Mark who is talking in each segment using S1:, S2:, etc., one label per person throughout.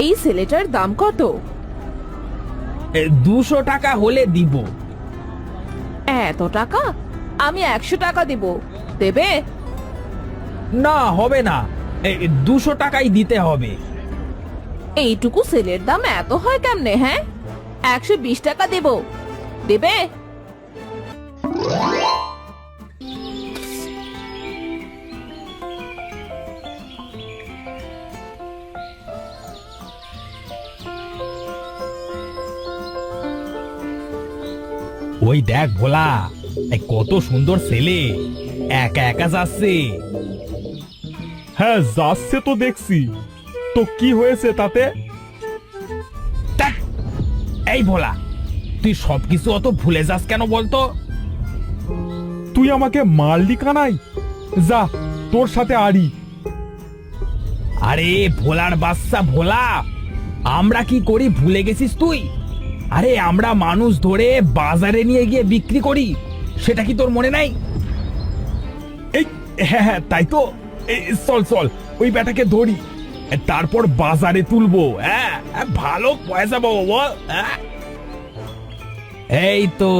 S1: এই ছেলেটার দাম কত?
S2: 200 টাকা হলে দিব।
S1: এত টাকা? আমি 100 টাকা দিব, দেবে?
S2: না, হবে না, 200 টাকাই দিতে হবে।
S1: এইটুকু ছেলের দাম এত হয় কেমনে? হ্যাঁ, 120 টাকা দেব, দেবে?
S2: ওই দেখ ভোলা, কত সুন্দর ছেলে, একা একা যাচ্ছে।
S3: হ্যাঁ, যাচ্ছে তো দেখছি। তো কি হয়েছে তাতে?
S2: ধ্যাৎ, এই ভোলা, তুই সবকিছু অত ভুলে যাস কেন বলতো?
S3: তুই আমাকে মারলি কানাই? যা, তোর সাথে আড়ি।
S2: আরে ভোলার বাচ্চা ভোলা, আমরা কি করি ভুলে গেছিস তুই? আরে আমরা মানুষ ধরে বাজারে নিয়ে গিয়ে বিক্রি করি, সেটা কি তোর মনে নাই?
S3: এই, হ্যাঁ হ্যাঁ, তাই তো। চল চল, ওই বেটাকে ধরি, তারপর বাজারে তুলবো। হ্যাঁ,
S2: ভালো পয়সা পাবো বল। এই তো,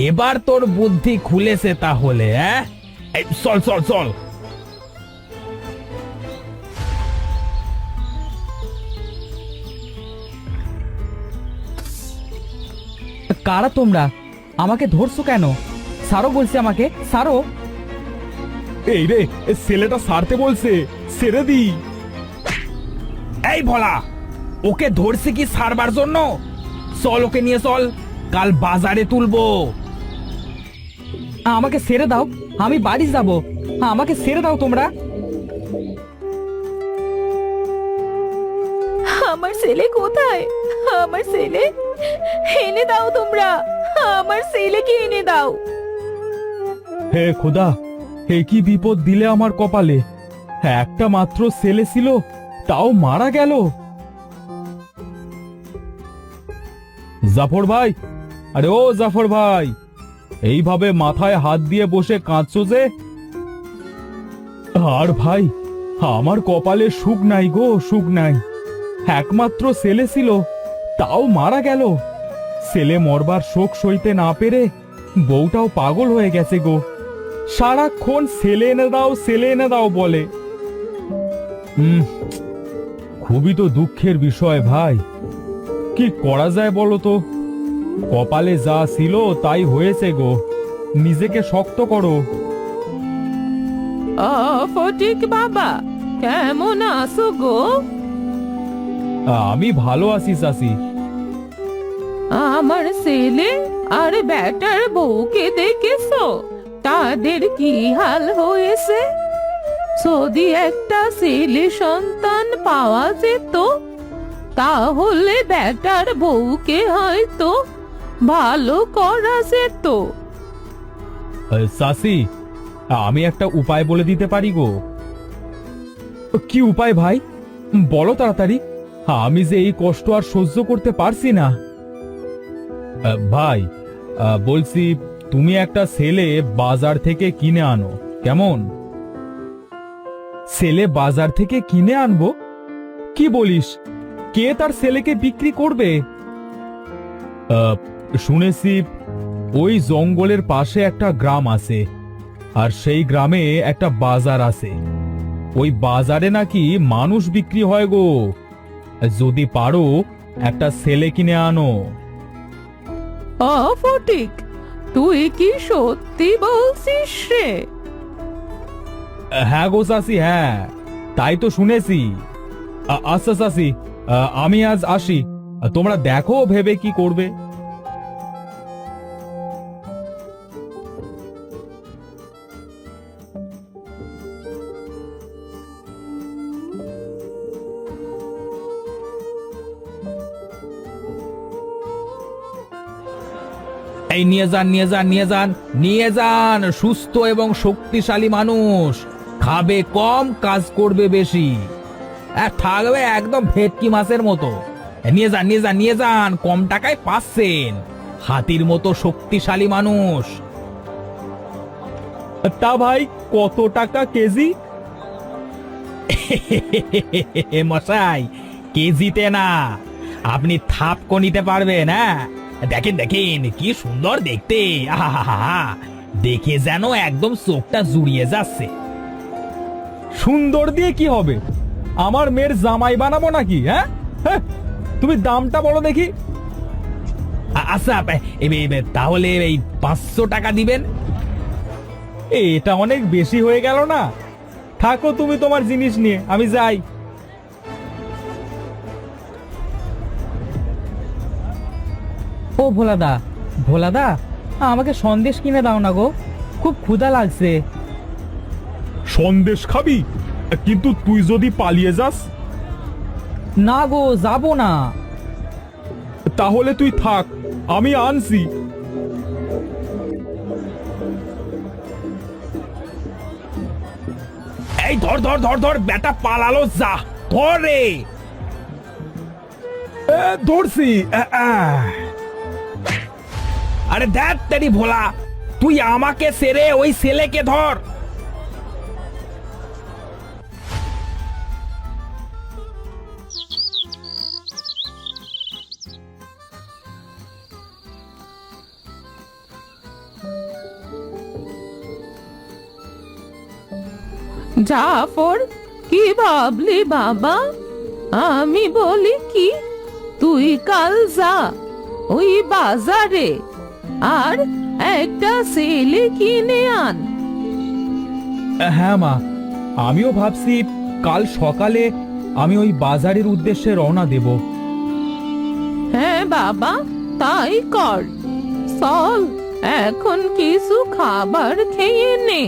S2: এবার তোর বুদ্ধি খুলেছে তাহলে। হ্যাঁ, চল চল চল।
S4: কারা তোমরা? আমাকে ধরছো কেন? সারো বলছে, আমাকে সারো।
S3: এই রে, ছেলেটা সারতে বলছে, ছেড়ে দি।
S2: এই ভোলা, ওকে ধরছি কি সারবার জন্য? চল, ওকে নিয়ে চল, কাল বাজারে তুলবো।
S4: আমাকে ছেড়ে দাও, আমি বাড়ি যাব। আমাকে ছেড়ে দাও তোমরা।
S1: আমার ছেলে কোথায়? আমার ছেলে এনে দাও তোমরা, আমার ছেলেকে এনে দাও।
S3: হে খোদা, হে কি বিপদ দিলে আমার কপালে। একটা মাত্র ছেলে ছিল, তাও মারা গেল। জাফর ভাই, আরে ও জাফর ভাই, এইভাবে মাথায় হাত দিয়ে বসে কাঁদছো যে? আর ভাই, আমার কপালে সুখ নাই গো, সুখ নাই। একমাত্র ছেলে ছিল, তাও মারা গেল। ছেলে মরবার শোক সইতে না পেরে বউটাও পাগল হয়ে গেছে গো। সারাক্ষণ ছেলে এনে দাও, ছেলে এনে দাও বলে। খুবই তো দুঃখের বিষয় ভাই। কি করা যায় বলো তো? কপালে যা ছিল তাই হয়েছে গো। নিজেকে শক্ত করো।
S1: ফটিক বাবা, কেমন আছো গো?
S3: আমি ভালো আছি চাচি।
S1: আমার ছেলে আর বেটার বউকে দেখেছো? তাদের কি হাল হয়েছে? যদি একটা ছেলে সন্তান পাওয়া যেত, তাহলে বেটার বউকে হয়তো ভালো করা যেত।
S3: চাচি, আমি একটা উপায় বলে দিতে পারি গো। কি উপায় ভাই? বলো তাড়াতাড়ি। আমি যে এই কষ্ট আর সহ্য করতে পারছি না। ভাই, বলছি তুমি একটা ছেলে বাজার থেকে কিনে আনো, কেমন? ছেলে বাজার থেকে কিনে আনবো? কি বলিস? কে তার ছেলেকে বিক্রি করবে? শুনেছি ওই জঙ্গলের পাশে একটা গ্রাম আছে, আর সেই গ্রামে একটা বাজার আছে। ওই বাজারে নাকি মানুষ বিক্রি হয় গো। যদি পারো একটা ছেলে কিনে আনো।
S1: ফটিক, তুই কি সত্যি বলছিস রে?
S3: হ্যাঁ গো চাচি, হ্যাঁ, তাই তো শুনেছি। আচ্ছা চাচি, আমি আজ আসি। তোমরা দেখো ভেবে কি করবে।
S2: এই নিয়ে যান, নিয়ে যান, নিয়ে যান, নিয়ে যান। সুস্থ এবং শক্তিশালী মানুষ, খাবে কম, কাজ করবে বেশি, থাকবে একদম ভেটকি মাছের মতো। নিয়ে যান, নিয়ে যান, নিয়ে যান, কম টাকায় পাচ্ছেন। হাতির মতো শক্তিশালী মানুষ।
S3: তা ভাই, কত টাকা কেজি?
S2: মশাই, কেজিতে না, আপনি থাপকো নিতে পারবেন। হ্যাঁ, দেখেন দেখেন কি সুন্দর দেখতে, আহা, দেখে যেন একদম চোখটা জুড়িয়ে যাচ্ছে।
S3: সুন্দর দিয়ে কি হবে? আমার মেয়ের জামাই বানাবো নাকি? হ্যাঁ হ্যাঁ, তুমি দামটা বলো দেখি।
S2: আচ্ছা, তাহলে এই 500 টাকা দিবেন।
S3: এটা অনেক বেশি হয়ে গেল না? থাকো তুমি তোমার জিনিস নিয়ে, আমি যাই।
S4: ও ভোলাদা, ভোলাদা, আমাকে সন্দেশ কিনে দাও না গো, খুব ক্ষুধা লাগছে।
S3: সন্দেশ খাবি? কিন্তু তুই যদি পালিয়ে যাস?
S4: না গো, যাবো না।
S3: তাহলে তুই থাক, আমি আনছি।
S2: এই ধর ধর ধর ধর, বেটা পালালো, যা ধর রে।
S3: ধরছি।
S2: আরে দেখ তেরি ভোলা, তুই আমাকে সেরে ওই ছেলেকে ধর।
S1: জাফর, কি ভাবলি বাবা? আমি বলি কি, তুই কাল যা ওই বাজারে আর একটা ছেলে কিনে আন।
S3: হ্যাঁ মা, আমিও ভাবছি কাল সকালে আমি ওই বাজারের উদ্দেশ্যে রওনা দেব।
S1: হ্যাঁ বাবা, তাই কর। চল, এখন কিছু খাবার খেয়ে নে।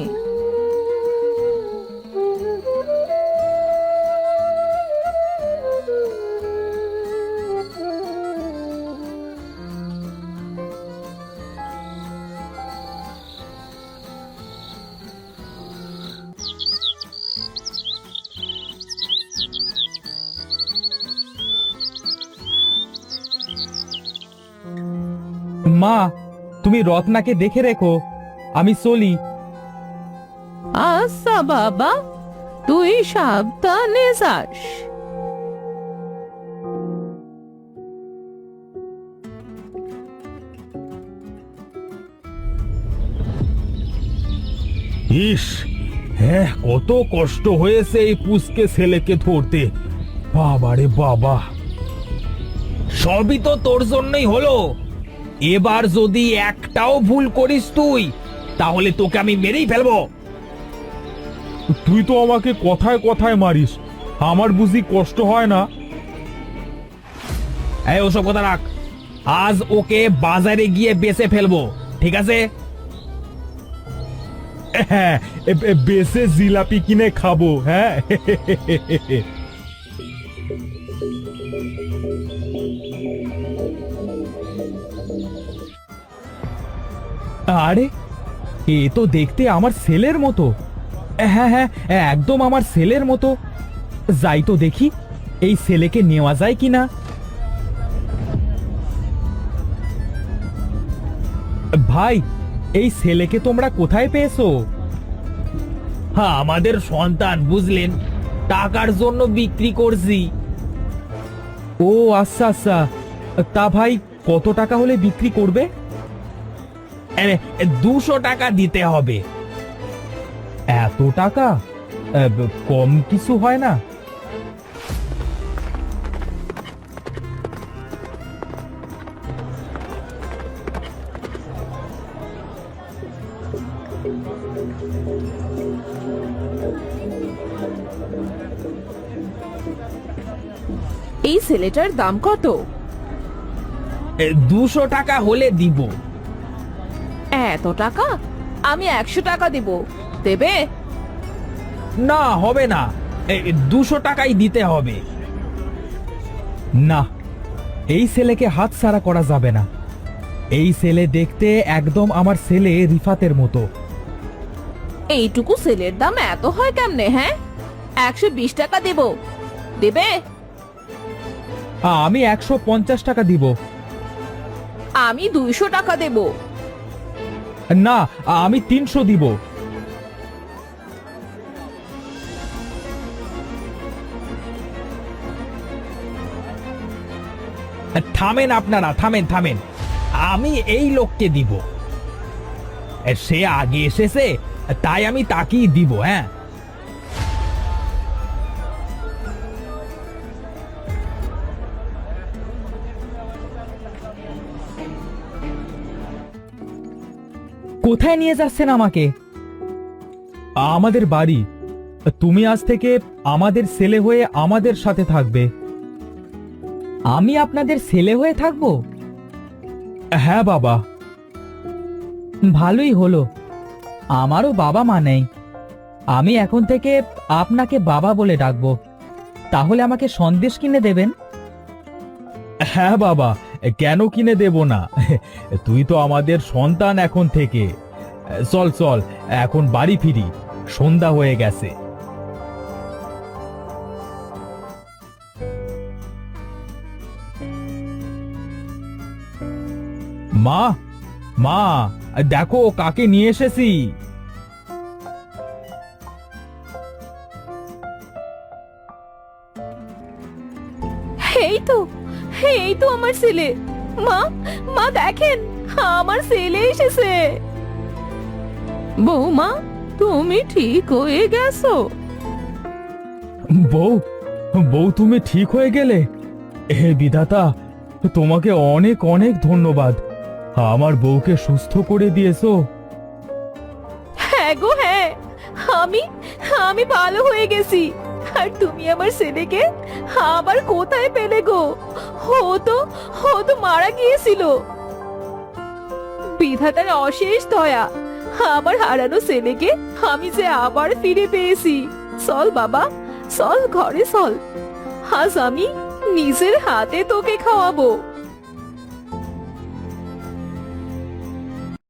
S3: মা, তুমি রত্নাকে দেখে রেখো, আমি চলি।
S1: আচ্ছা বাবা, তুই সাবধানে যাস।
S3: ইস, হ্যাঁ, কত কষ্ট হয়েছে এই পুষকে ছেলেকে ধরতে। বাবারে বাবা,
S2: সবই তো তোর জন্যই হলো। এবার যদি একটাও ভুল করিস তুই, তাহলে তোকে আমি মেরেই ফেলবো।
S3: তুই তো আমাকে কথায় কথায় মারিস, আমার বুঝি কষ্ট হয় না?
S2: এই ওসব কথা রাখ, আজ ওকে বাজারে গিয়ে বেচে ফেলবো, ঠিক আছে?
S3: হ্যাঁ, বেশে জিলাপি কিনে খাবো। হ্যাঁ, আরে এ তো দেখতে আমার ছেলের মতো। হ্যাঁ হ্যাঁ, একদম আমার ছেলের মতো। যাই তো দেখি এই ছেলেকে নেওয়া যায় কিনা। ভাই, এই ছেলেকে তোমরা কোথায় পেয়েছো?
S2: হ্যাঁ, আমাদের সন্তান, বুঝলেন, টাকার জন্য বিক্রি করছি।
S3: ও আচ্ছা আচ্ছা, তা ভাই কত টাকা হলে বিক্রি করবে?
S2: 200 টাকা দিতে হবে।
S3: এত টাকা? কম কিছু হয় না?
S1: এই ছেলেটার দাম কত?
S2: 200 টাকা হলে দিব।
S1: এত টাকা? আমি 100 টাকা দেব, দেবে?
S2: না, হবে না, 200 টাকাই দিতে হবে।
S3: না, এই ছেলেকে হাতছাড়া করা যাবে না। এই ছেলে দেখতে একদম আমার ছেলে রিফাতের মতো।
S1: এইটুকু ছেলের দাম এত হয় কেমনে? হ্যাঁ, 120 টাকা দেব, দেবে?
S3: আমি 150 টাকা দিব।
S1: আমি 200 টাকা দেব।
S3: না, আমি 300 দিব।
S2: থামেন আপনারা, থামেন থামেন। আমি এই লোককে দিব। সে আগে এসেছে, তাই আমি তাকেই দিব। হ্যাঁ,
S4: কোথায় নিয়ে যাচ্ছেন আমাকে?
S3: আমাদের বাড়ি। তুমি আজ থেকে আমাদের ছেলে হয়ে আমাদের সাথে থাকবে।
S4: আমি আপনাদের ছেলে হয়ে থাকবো?
S3: হ্যাঁ বাবা।
S4: ভালোই হলো, আমারও বাবা মা নেই। আমি এখন থেকে আপনাকে বাবা বলে ডাকবো। তাহলে আমাকে সন্দেশ কিনে দেবেন?
S3: হ্যাঁ বাবা, কেন কিনে দেব না? তুই তো আমাদের সন্তান এখন থেকে। চল চল, এখন বাড়ি ফিরি, সন্ধ্যা হয়ে গেছে। মা, মা, দেখো কাকে নিয়ে এসেছি।
S1: এই তো, এই তো আমার ছেলে। মা, মা দেখেন, আমার ছেলে এসেছে। বৌমা, তুমি ঠিক হয়ে গেছো?
S3: বউ, বউ তুমি ঠিক হয়ে গেলে? হে বিধাতা, তোমাকে অনেক অনেক ধন্যবাদ। আমার বউকে সুস্থ করে দিয়েছো।
S1: হ্যাঁ গো হ্যাঁ, আমি আমি ভালো হয়ে গেছি। আর তুমি আমার ছেলেকে আবার কোথায় পেলে গো? ও তো মারা গিয়েছিল। বিধাতার অশেষ দয়া, আমার হারানো ছেলেকে আমি যে আবার ফিরে পেয়েছি। চল বাবা, চল ঘরে চল। আজ আমি নিজের হাতে তোকে খাওয়াবো।